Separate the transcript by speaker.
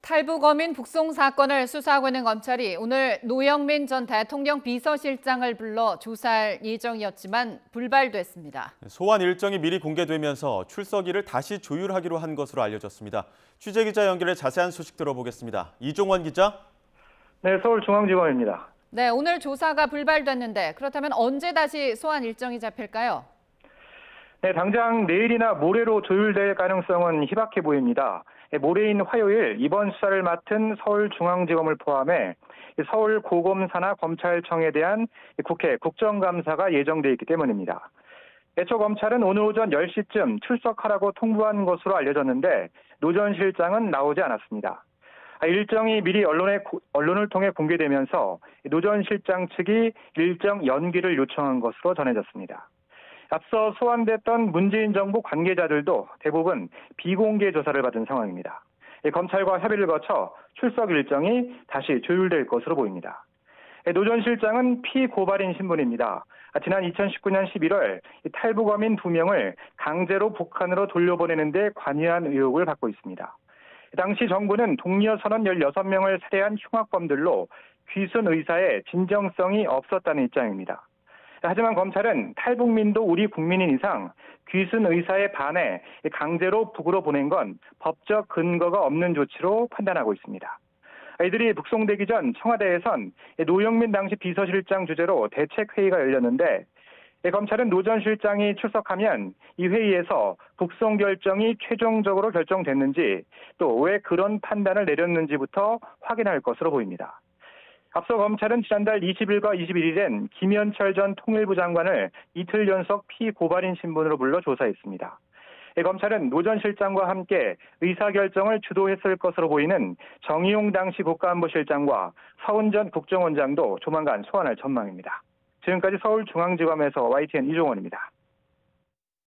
Speaker 1: 탈북 어민 북송 사건을 수사하고 있는 검찰이 오늘 노영민 전 대통령 비서실장을 불러 조사할 예정이었지만 불발됐습니다.
Speaker 2: 소환 일정이 미리 공개되면서 출석일을 다시 조율하기로 한 것으로 알려졌습니다. 취재기자 연결해 자세한 소식 들어보겠습니다. 이종원 기자.
Speaker 3: 네, 서울중앙지검입니다.
Speaker 1: 네, 오늘 조사가 불발됐는데 그렇다면 언제 다시 소환 일정이 잡힐까요?
Speaker 3: 네, 당장 내일이나 모레로 조율될 가능성은 희박해 보입니다. 모레인 화요일 이번 수사를 맡은 서울중앙지검을 포함해 서울 고검사나 검찰청에 대한 국회 국정감사가 예정돼 있기 때문입니다. 애초 검찰은 오늘 오전 10시쯤 출석하라고 통보한 것으로 알려졌는데 노 전 실장은 나오지 않았습니다. 일정이 미리 언론을 통해 공개되면서 노 전 실장 측이 일정 연기를 요청한 것으로 전해졌습니다. 앞서 소환됐던 문재인 정부 관계자들도 대부분 비공개 조사를 받은 상황입니다. 검찰과 협의를 거쳐 출석 일정이 다시 조율될 것으로 보입니다. 노 전 실장은 피고발인 신분입니다. 지난 2019년 11월 탈북 어민 2명을 강제로 북한으로 돌려보내는 데 관여한 의혹을 받고 있습니다. 당시 정부는 독려 선원 16명을 살해한 흉악범들로 귀순 의사에 진정성이 없었다는 입장입니다. 하지만 검찰은 탈북민도 우리 국민인 이상 귀순 의사에 반해 강제로 북으로 보낸 건 법적 근거가 없는 조치로 판단하고 있습니다. 이들이 북송되기 전 청와대에선 노영민 당시 비서실장 주재로 대책회의가 열렸는데 검찰은 노 전 실장이 출석하면 이 회의에서 북송 결정이 최종적으로 결정됐는지 또 왜 그런 판단을 내렸는지부터 확인할 것으로 보입니다. 앞서 검찰은 지난달 20일과 21일엔 김현철 전 통일부 장관을 이틀 연속 피고발인 신분으로 불러 조사했습니다. 검찰은 노 전 실장과 함께 의사결정을 주도했을 것으로 보이는 정의용 당시 국가안보실장과 서훈 전 국정원장도 조만간 소환할 전망입니다. 지금까지 서울중앙지검에서 YTN 이종원입니다.